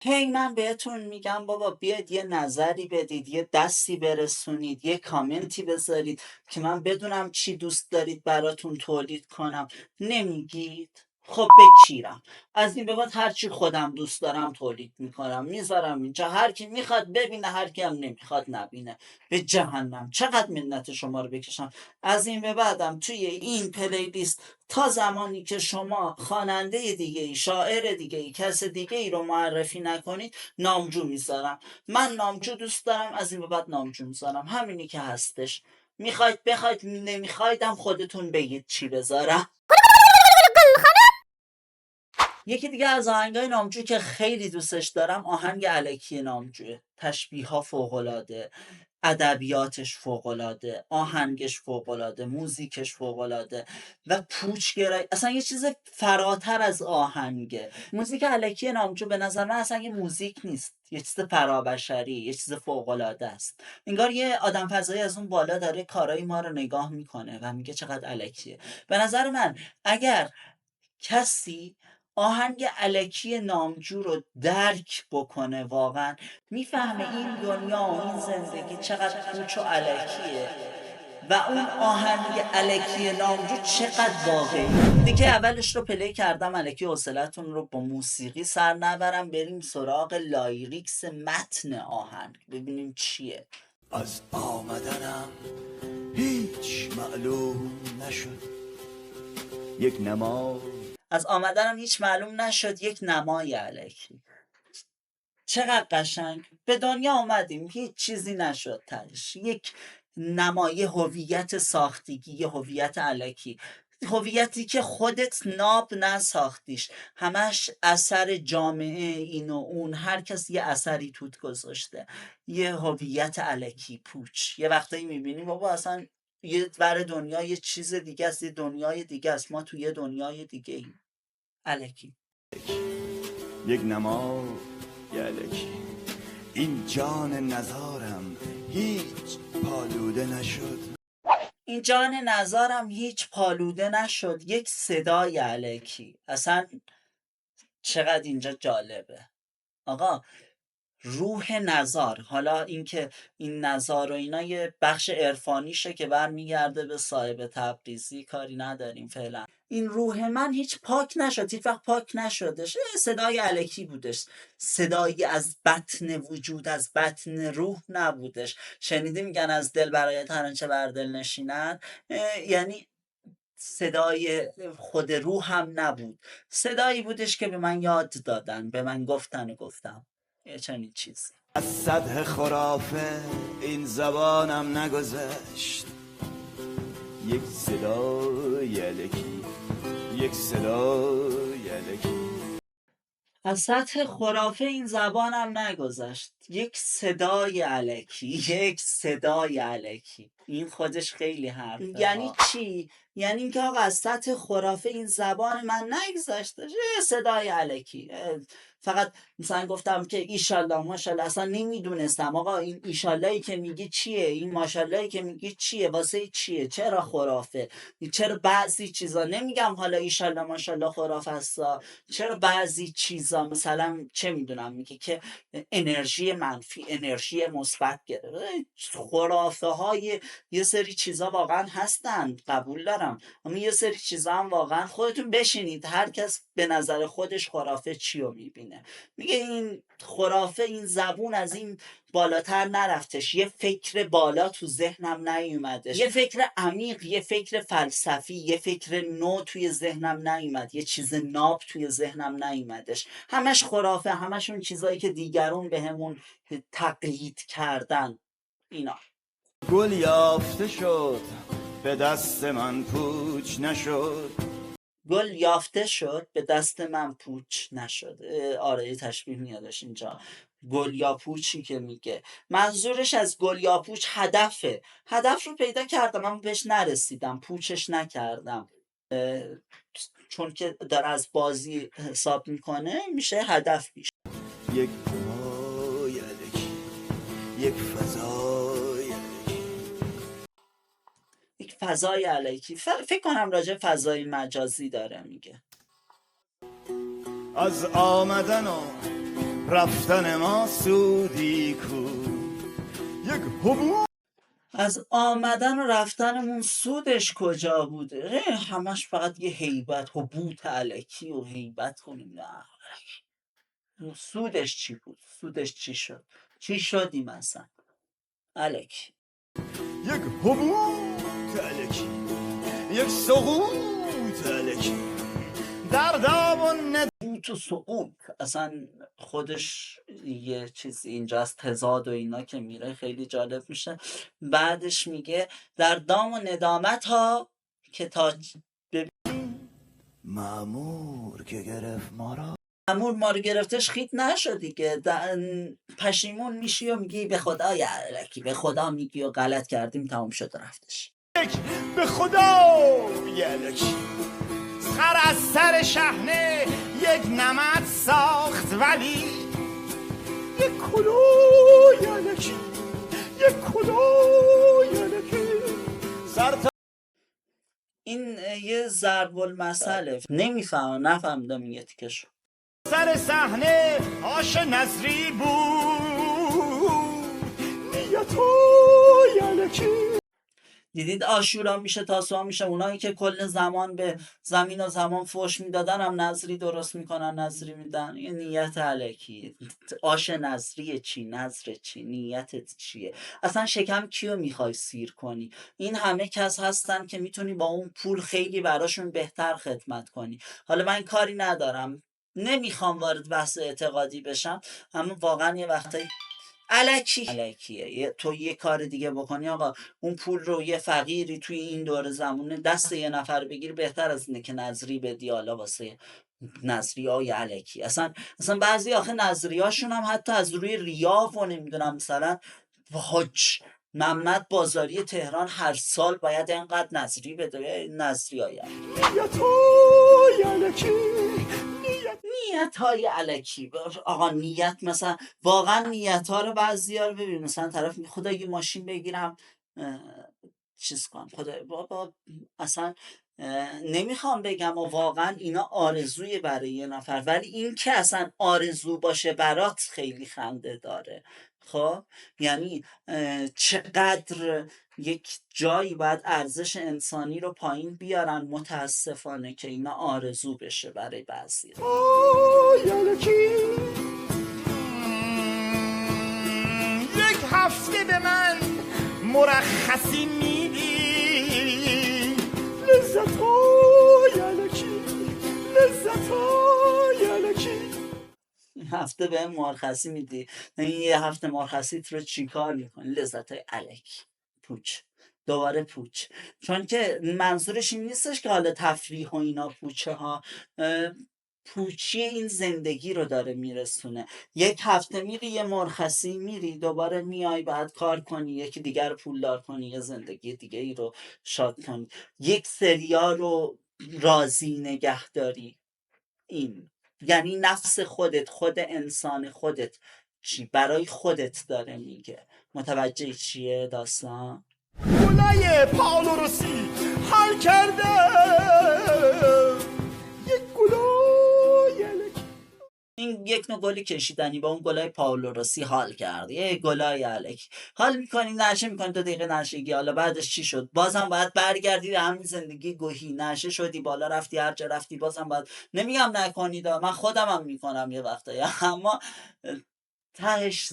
هی من بهتون میگم بابا بیاید یه نظری بدید، یه دستی برسونید، یه کامنتی بذارید که من بدونم چی دوست دارید براتون تولید کنم. نمیگید؟ خب بکیرم. از این به بعد هرچی خودم دوست دارم تولید میکنم میذارم اینجا، هر کی میخواد ببینه، هر کی هم نمیخواد نبینه. به جهنم، چقدر منت شما رو بکشم. از این به بعدم توی این پلیلیست تا زمانی که شما خواننده دیگه ای، شاعر دیگه ای، کس دیگه ای رو معرفی نکنید نامجو میذارم. من نامجو دوست دارم، از این به بعد نامجو میذارم، همینی که هستش. میخواید بخواید، نمیخوایدم خودتون بگید چی بذارم. یکی دیگه از آهنگای نامجو که خیلی دوستش دارم آهنگ الکی نامجوه. تشبیه ها فوق‌العاده، ادبیاتش فوق‌العاده، آهنگش فوق‌العاده، موزیکش فوق‌العاده و پوچگرایی اصلا یه چیز فراتر از آهنگه. موزیک الکی نامجو به نظر من اصلا یه موزیک نیست، یه چیز فرابشری، یه چیز فوق‌العاده است. انگار یه آدم فضایی از اون بالا داره کارای ما رو نگاه میکنه و میگه چقدر الکیه. به نظر من اگر کسی آهنگ الکی نامجو رو درک بکنه واقعا میفهمه این دنیا و این زندگی چقدر پوچ و الکیه و اون آهنگ الکی نامجو چقدر واقعی. دیگه اولش رو پلی کردم، الکی حوصلتون رو با موسیقی سر نبرم، بریم سراغ لایریکس متن آهنگ ببینیم چیه. از آمدنم هیچ معلوم نشد، یک نما از آمدنم هیچ معلوم نشد، یک نمای الکی. چقدر قشنگ. به دنیا آمدیم هیچ چیزی نشد تهش، یک نمای هویت ساختگی، یه هویت علکی، هویتی که خودت ناب نساختیش، همش اثر جامعه، این و اون، هر کس یه اثری توت گذاشته، یه هویت علکی پوچ. یه وقتایی میبینی بابا اصلا یه ور دنیا یه چیز دیگه است، یه دنیای دیگه است، ما توی یه دنیای دیگه ایم. علکی. یک نما یلکی. این جان نزارم هیچ پالوده نشد. این جان نزارم هیچ پالوده نشد، یک صدای علکی. اصلا چقدر اینجا جالبه آقا. روح نزار، حالا اینکه این نزار و اینا یه بخش عرفانیشه که برمیگرده به صاحب تبریزی، کاری نداریم فعلا. این روح من هیچ پاک نشد، هیچ وقت پاک نشدش، صدای الکی بودش، صدایی از بطن وجود، از بطن روح نبودش. شنیدی میگن از دل برای هرچه بر دل نشینن، یعنی صدای خود روح هم نبود، صدایی بودش که به من یاد دادن، به من گفتن و گفتم یه چنین چیزی. از سطح خرافه این زبانم نگذشت، یک صدای یلکی، یک صدای یلکی. از سطح خرافه این زبانم نگذشت، یک صدای علکی، یک صدای علکی. این خودش خیلی حرفه. یعنی چی؟ یعنی اینکه آقا از سطح خرافه این زبان من نگذشتش، صدای علکی. فقط مثلا گفتم که ایشالله ماشالله، اصلا نمیدونستم آقا این ایشاللهی که میگی چیه، این ماشاللهی که میگی چیه، واسه چیه، چرا خرافه، چرا بعضی چیزا، نمیگم حالا ایشالله ماشالله خرافه هستا، چرا بعضی چیزا مثلا چه میدونم میگه که انرژی منفی، انرژی مثبت گرفت. خرافه های یه سری چیزا واقعا هستند، قبول دارم، اما یه سری چیزا هم واقعا خودتون بشینید هر کس به نظر خودش خرافه چی رو میبینه. میگه این خرافه، این زبون از این بالاتر نرفتش، یه فکر بالا تو ذهنم نیومدش، یه فکر عمیق، یه فکر فلسفی، یه فکر نو توی ذهنم نیومد، یه چیز ناب توی ذهنم نیومدش، همش خرافه، همش اون چیزایی که دیگرون بهمون تقلید کردن اینا. گل یافته شد به دست من پوچ نشد. گل یافته شد به دست من پوچ نشد. آره یه تشبیه میادش اینجا، گل یا پوچی که میگه، منظورش از گل یا پوچ هدفه. هدف رو پیدا کردم اما بهش نرسیدم، پوچش نکردم. چون که داره از بازی حساب میکنه میشه هدف بیش. یک هوای یلکی، یک فضای یلکی. یک فضای علکی، فکر کنم راجع فضای مجازی داره میگه. از آمدن و رفتن ما سودی کو. یک حبوب از آمدن و رفتنمون سودش کجا بوده؟ همش فقط یه هیبت و بوت الکی و هیبت کنیم. سودش چی بود؟ سودش چی شد؟ چی شدیم اصلا؟ الکی. یک حبوط الکی، یک سقوط الکی در دام بوت و سقوط اصلا خودش یه چیز اینجاست، تضاد و اینا که میره خیلی جالب میشه. بعدش میگه در دام و ندامت ها که تا مأمور که گرفت ما را، مأمور ما رو گرفتش خیت نشد دیگه. پشیمون میشی و میگی به خدا یا الکی، به خدا میگی و غلط کردیم تمام شد رفتش. یک به خدا الکی. خر از سر شحنه یک نمد ساخت ولی یک کلوی الکی، یک کلوی الکی سر تا این یه ضرب المثله. نفهمیدم این یه تیکشو. سر صحنه آش نظری بود نیتوی الکی. دیدید آشورا میشه، تاسوعا میشه، اونایی که کل زمان به زمین و زمان فوش میدادن هم نظری درست میکنن، نظری میدن. یه نیت الکی. آش نظری چی؟ نظر چی؟ نیتت چیه؟ اصلا شکم کیو میخوای سیر کنی؟ این همه کس هستن که میتونی با اون پول خیلی براشون بهتر خدمت کنی. حالا من کاری ندارم، نمیخوام وارد بحث اعتقادی بشم، اما واقعا یه وقتایی الکیه. تو یه کار دیگه بکنی آقا، اون پول رو یه فقیری توی این دور زمونه دست یه نفر بگیر، بهتر از اینه که نظری بدی حالا واسه نظری های الکی. اصلا بعضی آخه نظری هاشون هم حتی از روی ریا و نمیدونم مثلا حاج محمد بازاری تهران هر سال باید اینقدر نظری بده. نظری های نیت های الکی. آقا نیت مثلا واقعا نیت ها رو بعضی ها رو ببین، مثلا طرف خدا یه ماشین بگیرم چیز کنم، خدا بابا اصلا نمیخوام بگم و واقعا اینا آرزوی برای یه نفر، ولی این که اصلا آرزو باشه برات خیلی خنده داره. خب یعنی چقدر یک جایی باید ارزش انسانی رو پایین بیارن متاسفانه که اینا آرزو بشه برای بعضی. یک هفته به من مرخصی میدی، لذتای الکی، لذتای الکی. هفته به مرخصی میدی، این یه هفته مرخصیت رو چیکار میکنی؟ لذتای الکی، پوچ، دوباره پوچ. چون که منظورش این نیستش که حالا تفریح و اینا پوچه ها، پوچی این زندگی رو داره میرسونه. یک هفته میری یه مرخصی میری، دوباره میای بعد کار کنی، یکی دیگر رو پولدار کنی، یه زندگی دیگه ای رو شاد کنی، یک سریال رو راضی نگه داری. این یعنی نفس خودت، خود انسان خودت چی برای خودت داره میگه. متوجه چیه داستان؟ گلای پاولوروسی حال کرده، یک گلای الکی. این یک نوع گلی کشیدنی با اون گلای پاولوروسی حال کرد، یه گلای الکی حال میکنی، نشه میکنی 2 دقیقه نشگی، حالا بعدش چی شد؟ بازم باید برگردی به همین زندگی گوهی، نشه شدی بالا رفتی هر جا رفتی بازم باید. نمیگم نکنید، من خودم هم میکنم یه وقتایی، اما تهش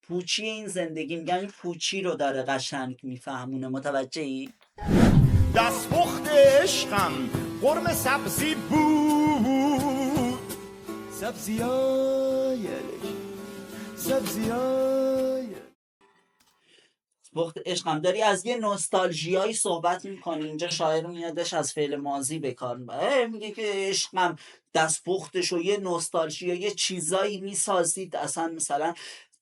پوچی این زندگی، میگن پوچی رو داره قشنگ میفهمونه. متوجهی؟ دستپخت عشقم قرمه سبزی بود، سبزیای الکی، سبزیای وقت عشقم داری از یه نوستالژیایی صحبت میکنی. اینجا شاعر میادش از فعل ماضی بکار میگه که عشقم دستپختش و یه نوستالژیا یه چیزایی میسازید. اصلا مثلا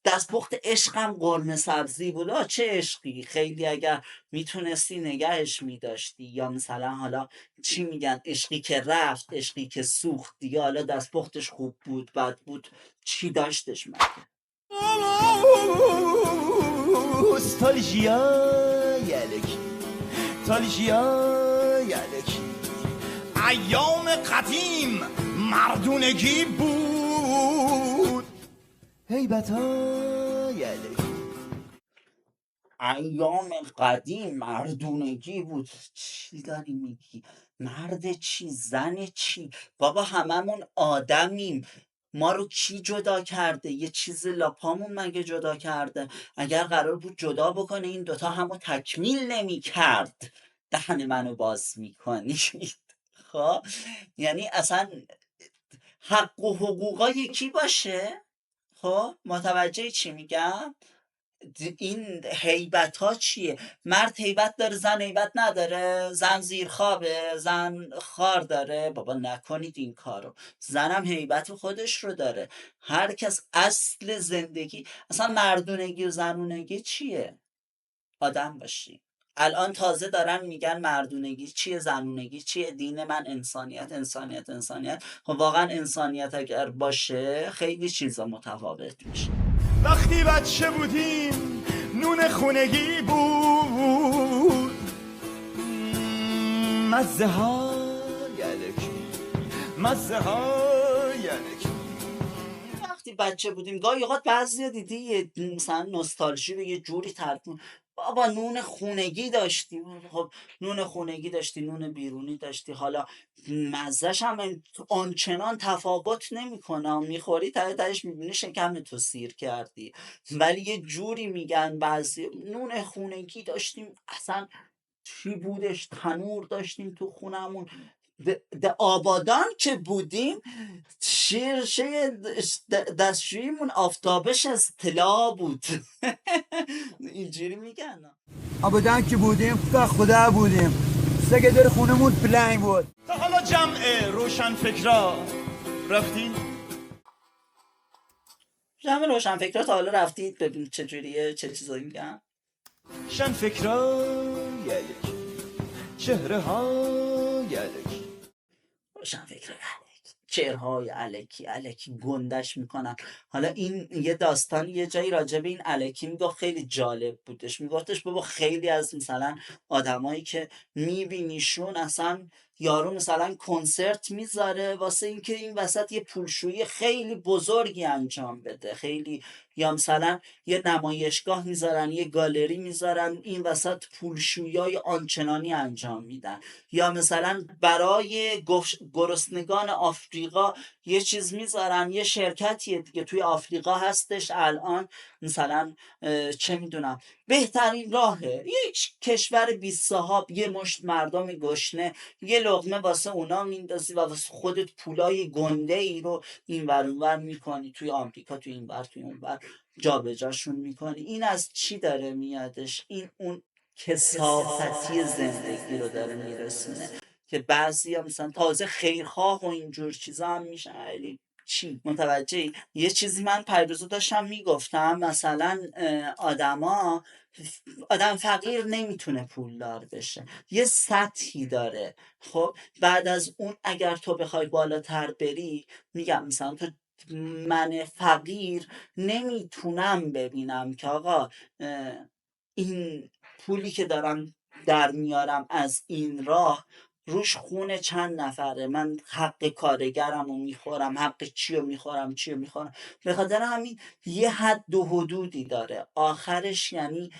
دستپخت عشقم قرمه سبزی بود. چه عشقی، خیلی اگر میتونستی نگهش میداشتی. یا مثلا حالا چی میگن، عشقی که رفت، عشقی که سوخت دیگه، حالا دستپختش خوب بود بد بود چی داشتش مگه؟ نوستالژیای الکی، نوستالژیای الکی. ایام قدیم مردونگی بود، هیبتای الکی. ایام قدیم مردونگی بود. چی داری میگی؟ مرد چی؟ زن چی؟ بابا هممون آدمیم. ما رو کی جدا کرده؟ یه چیز لاپامون مگه جدا کرده؟ اگر قرار بود جدا بکنه این دوتا همو تکمیل نمی کرد. دهن منو باز میکنی. خب یعنی اصلا حق و حقوقا یکی باشه. خب متوجه چی میگم؟ این هیبت ها چیه؟ مرد هیبت داره، زن هیبت نداره. زن زیر خوابه، زن خار داره. بابا نکنید این کارو. زنم هیبت خودش رو داره. هر کس اصل زندگی، اصلا مردونگی و زنونگی چیه؟ آدم باشی. الان تازه دارن میگن مردونگی چیه، زنونگی چیه. دین من انسانیت انسانیت انسانیت. خب واقعا انسانیت اگر باشه خیلی چیزا متفاوت میشه. وقتی بچه بودیم نون خونگی بود، مزه های الکی، مزه های الکی. وقتی بچه بودیم گاهی اوقات بعضیا دیدی یه مثلا نوستالژی رو یه جوری تلقین، بابا نون خونگی داشتی. خب نون خونگی داشتی، نون بیرونی داشتی، حالا مزهش هم آنچنان تفاوت نمیکنه. میخوری ته تهش میبینی شکم تو سیر کردی. ولی یه جوری میگن بعضی نون خونگی داشتیم، اصلا چی بودش، تنور داشتیم تو خونمون. ده آبادان که بودیم شیرشه دستشویمون آفتابش از طلا بود. اینجوری میگن. آبادان که بودیم خدا بودیم، سگ در خونمون پلنگ بود. تا حالا جمع روشن فکرا رفتی؟ جمع روشن فکرات حالا رفتید ببین چجوریه، چه چیزایی میگن. شن فکرای الکی، چهره های الکی. روشن فکر چهرهای علکی علکی گندش میکنن. حالا این یه داستان یه جایی راجع به این علکی میگفت، خیلی جالب بودش. میگفتش بابا خیلی از مثلا آدمایی که میبینیشون اصلا یارو مثلا کنسرت میذاره واسه اینکه این وسط یه پولشویی خیلی بزرگی انجام بده، خیلی، یا مثلا یه نمایشگاه میذارن، یه گالری میذارن، این وسط پولشویی آنچنانی انجام میدن. یا مثلا برای گرسنگان آفریقا یه چیز میذارن، یه شرکتیه دیگه توی آفریقا هستش الان، مثلا چه میدونم بهترین راهه یک کشور بی صاحب، یه مشت مردم گشنه، یه لقمه واسه اونا میندازی و واسه خودت پولای گنده ای رو این ور اون ور میکنی توی آمریکا، توی این ور توی اون ور جابجاشون میکنی. این از چی داره میادش؟ این اون کثافتی زندگی رو داره میرسونه که بعضی ها مثلا تازه خیرخواه و اینجور چیزا هم میشن. ولی چی متوجهی؟ یه چیزی من پیروزو داشتم میگفتم، مثلا آدم فقیر نمیتونه پولدار بشه، یه سطحی داره. خب بعد از اون اگر تو بخوای بالاتر بری، میگم مثلا تو، من فقیر نمیتونم ببینم که آقا این پولی که دارم در میارم از این راه روش خون چند نفره، من حق کارگرم رو میخورم، حق چی رو میخورم، چی رو میخورم. به خاطر همین یه حد و حدودی داره آخرش. یعنی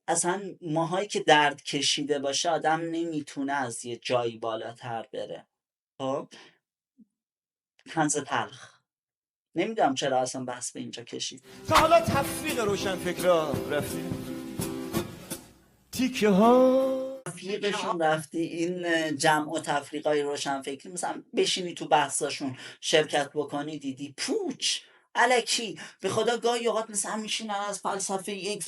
اصلا ماهایی که درد کشیده باشه آدم نمیتونه از یه جایی بالاتر بره. خب طنز تلخ. نمیدونم چرا اصلا بحث به اینجا کشید. تا حالا تفریق روشن فکرا رفتی؟ تیکه ها تفریقشون رفتی، این جمع و تفریقای روشن فکری مثلا بشینی تو بحثاشون شرکت بکنی، دیدی پوچ الکی. به خدا گاهی اوقات مثلا میشینن از فلسفه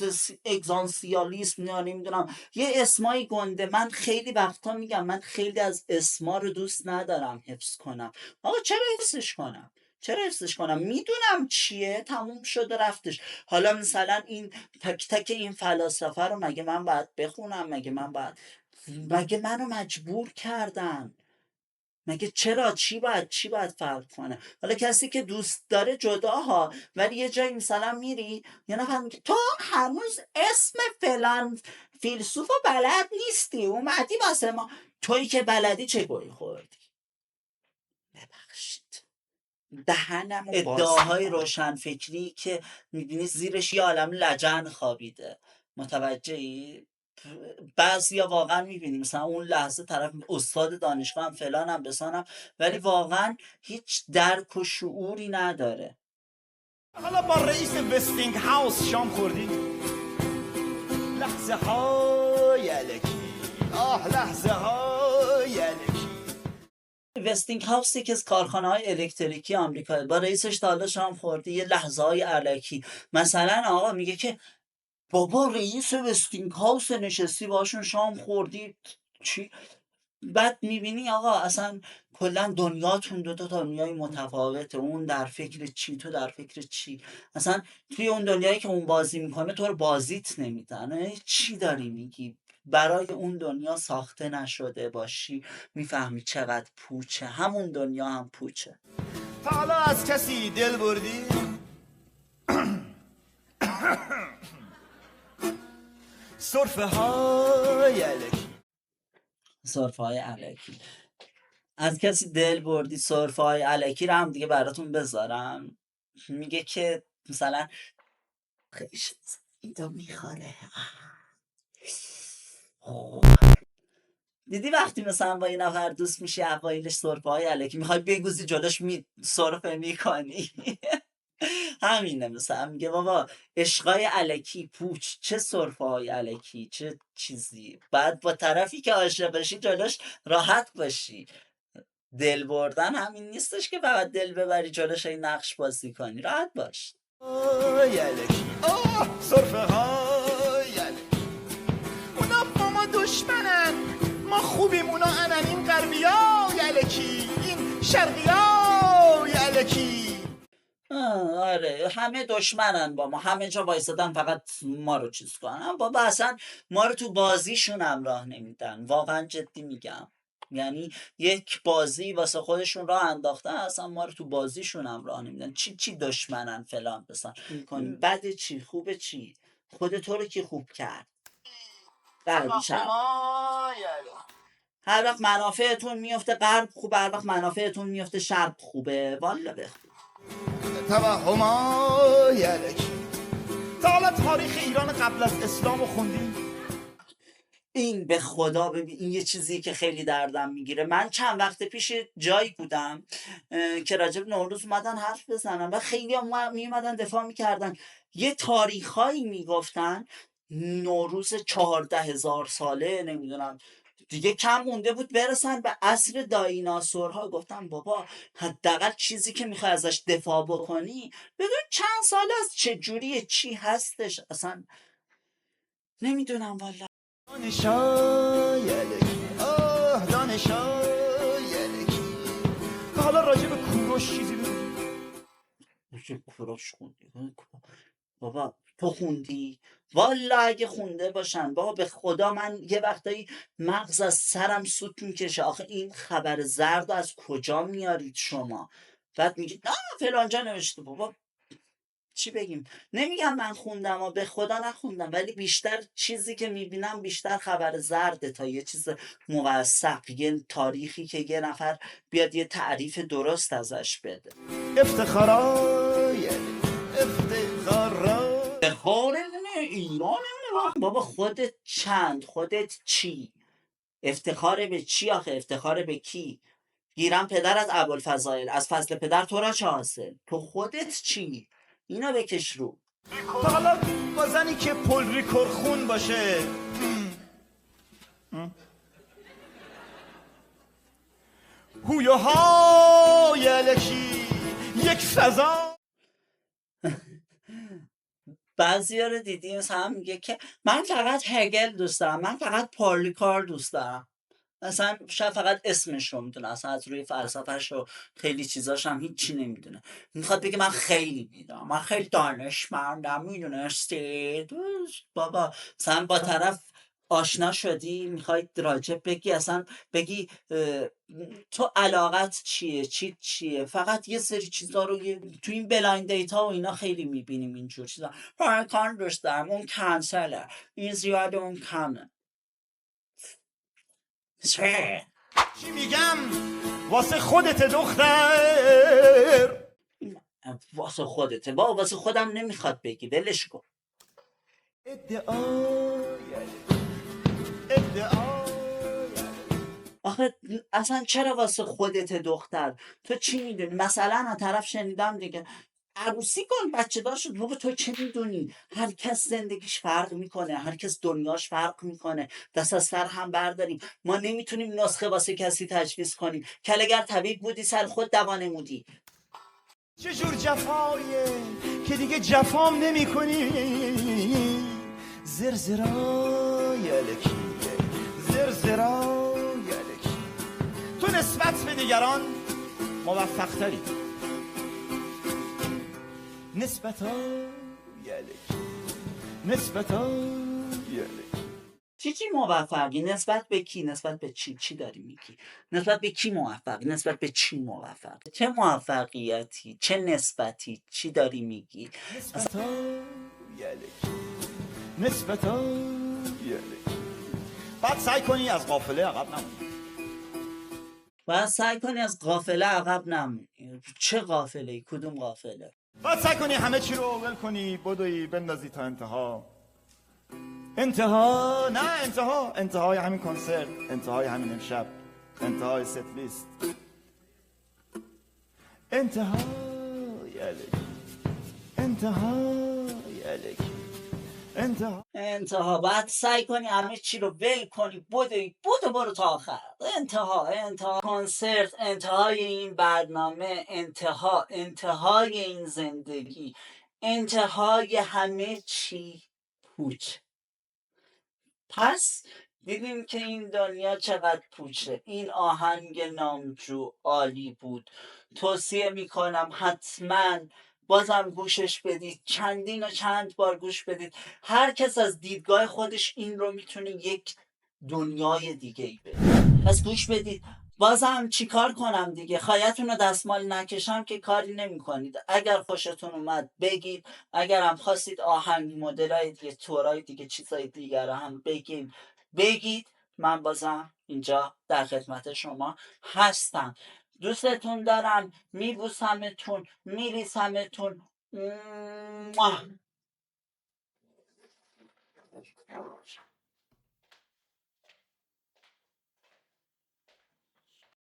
اگزانسیالیسم یا نمیدونم یه اسمای گنده. من خیلی وقتا میگم من خیلی از اسما رو دوست ندارم حفظ کنم. آقا چرا حفظش کنم؟ چرا حفظش کنم؟ میدونم چیه، تموم شده رفتش. حالا مثلا این تک تک این فلاسفه رو مگه من باید بخونم؟ مگه منو مجبور کردن؟ مگه چرا؟ چی باید فرق کنه؟ حالا کسی که دوست داره جداها، ولی یه جایی مثلا میری یه نفر میگه تو هنوز اسم فلان فیلسوفو بلد نیستی، اومدی واسه ما. تویی که بلدی چه گویی خوردی؟ ببخشید دهنم ادعاهای روشنفکری که میبینی زیرش یه عالم لجن خوابیده، متوجهی؟ بعضیا واقعا میبینی مثلا اون لحظه طرف استاد دانشگاه هم فلان هم بسانم، ولی واقعا هیچ درک و شعوری نداره. حالا با رئیس وستینگ هاوس شام خوردی؟ لحظه های الکی، لحظه های الکی. وستینگ هاوس یکی از کارخانه های الکتریکی آمریکا، با رئیسش تا حالا شام خوردی؟ یه لحظه های علکی. مثلا آقا میگه که بابا رئیس وستینگ هاوس نشستی باشون شام خوردی چی؟ بعد میبینی آقا اصلا کلا دنیاتون دو تا دنیای متفاوته، اون در فکر چی، تو در فکر چی، اصلا توی اون دنیایی که اون بازی میکنه تو رو بازیت نمیدن. چی داری میگی؟ برای اون دنیا ساخته نشده باشی، میفهمی چقدر پوچه، همون دنیا هم پوچه. تا حالا از کسی دل بردی؟ صرفه های الکی. سرفه های علکی. از کسی دل بردی؟ سرفه های علکی رو هم دیگه براتون بذارم. میگه که مثلا خیلی اینا میخوره. دیدی وقتی مثلا با یه نفر دوست میشی اوایلش سرفه های علکی میخوای بگوزی جلوش سرفه میکنی. همینه، مثلا میگه بابا عشقای علکی پوچ، چه سرفه های علکی، چه چیزی. بعد با طرفی که عاشق باشی جلوش راحت باشی. دل بردن همین نیستش که فقط دل ببری جلوش این نقش بازی کنی، راحت باش. های الکی، صرفه های الکی. اونا با ما دشمنن، ما خوبیم، اونا انانیم، غربی های الکی، این شرقی های الکی. آره همه دشمنن با ما، همه جا وایسادن فقط ما رو چیز کنن. بابا اصلا ما رو تو بازیشون هم راه نمیدن، واقعا جدی میگم. یعنی یک بازی واسه خودشون راه انداختن، اصلا ما رو تو بازیشون هم راه نمیدن. چی دشمنن فلان بسن میکنیم، بده چی خوبه چی، خود تو رو کی خوب کرد؟ هر وقت منافعتون میفته غرب خوبه، هر وقت منافعتون میفته شرق خوبه. والا بخیر. توهم های الکی. تا حالا تاریخ ایران قبل از اسلام رو خوندی؟ این به خدا ببین، این یه چیزی که خیلی دردم میگیره. من چند وقت پیش جایی بودم که راجب نوروز اومدن حرف بزنن و خیلی هم میومدن دفاع میکردن، یه تاریخ هایی میگفتن نوروز 14,000 ساله، نمیدونم دیگه کم مونده بود برسن به عصر دایناسورها. گفتم بابا حداقل چیزی که میخوای ازش دفاع بکنی بدون چند سال از چه جوریه، چی هستش، اصلا نمیدونم والا. دانشای الکی، دانشای الکی. تا حالا راجع به کوروش چیزی بگو؟ چه کوروش خوندی؟ بابا تو خوندی؟ والا اگه خونده باشن بابا به خدا من یه وقتایی مغز از سرم سوت میکشه. آخه این خبر زرد از کجا میارید شما؟ بعد میگید نه فلانجا نوشته. بابا چی بگیم؟ نمیگم من خوندم و به خدا نخوندم، ولی بیشتر چیزی که میبینم بیشتر خبر زرده تا یه چیز موثق، یه تاریخی که یه نفر بیاد یه تعریف درست ازش بده. افتخارای افتخارای. افتخار ایران. بابا خودت چند، خودت چی؟ افتخار به چی آخه؟ افتخار به کی؟ گیرم پدر از ابوالفضائل، از فضل پدر تو را چه حاصل؟ تو خودت چی؟ اینا بکش رو. تا حالا با زنی که پلریکور خون باشه هویه های الکی، یک سزا. بعضی رو دیدی مثلا میگه که من فقط هگل دوست دارم، من فقط پارلیکار دوست دارم. مثلا شاید فقط اسمش رو میدونه، اصلا از روی فلسفهش و خیلی چیزاش هم هیچی نمیدونه. میخواد بگه من خیلی میدونم، من خیلی دانشمندم، میدونستید؟ بابا مثلا با طرف آشنا شدی میخوای راجب بگی، اصلا بگی تو علاقت چیه، چیه، فقط یه سری چیزا رو تو این بلایند دیتا و اینا خیلی میبینیم اینجور چیزا. کار دوست دارم، اون کنسله، این زیاده اون کمه. چه؟ چی میگم واسه خودت دختر؟ واسه خودته با واسه خودم نمیخواد بگی، ولش کن. ادعا آخه اصلا چرا واسه خودت دختر؟ تو چی میدونی؟ مثلا از طرف شنیدم دیگه عروسی کن بچه دار شد. بابا تو چه میدونی؟ هر کس زندگیش فرق میکنه، هر کس دنیاش فرق میکنه. دست از سر هم برداریم. ما نمیتونیم نسخه واسه کسی تجویز کنیم. کلگر طبیب بودی سر خود دوا نمودی. چه جور جفایه که دیگه جفام نمی کنی؟ زرزرای الکی، زرزرای الکی. تو نسبت به دیگران موفق تری، نسبتای الکی، نسبتای الکی. چی موفقی؟ نسبت به کی؟ نسبت به چی داری میگی؟ نسبت به کی موفقی؟ نسبت به چی موفقی؟ چه موفقیتی؟ چه نسبتی؟ چی داری میگی؟ نسبتای الکی، نسبتای الکی. بعد سعی کنی از قافله عقب نمونی. باید سعی کنی از قافله عقب نمونی. چه قافله ای؟ کدوم قافله؟ باید سعی کنی همه چی رو ول کنی، بدوی بندازی تا انتها. انتها نه انتها، انتهای همین کنسرت، انتهای همین امشب، انتهای ست لیست، انتهای الکی، انتهای الکی، انتها. باید سعی کنی همه چی رو ول کنی، برو تا آخر. انتها کنسرت، انتهای این برنامه، انتهای این زندگی، انتهای همه چی پوچ. پس دیدیم که این دنیا چقدر پوچه. این آهنگ نامجو عالی بود، توصیه میکنم حتما بازم گوشش بدید، چندین و چند بار گوش بدید. هر کس از دیدگاه خودش این رو میتونه یک دنیای دیگه ای بده. پس گوش بدید. بازم چیکار کنم دیگه؟ خایتون رو دستمال نکشم که کاری نمی کنید. اگر خوشتون اومد بگید، اگر هم خواستید آهنگ مدلای دیگه، تورای دیگه، چیزای دیگر رو هم بگید. من بازم اینجا در خدمت شما هستم. دوستتون دارم، میبوسمتون، میریسمتون.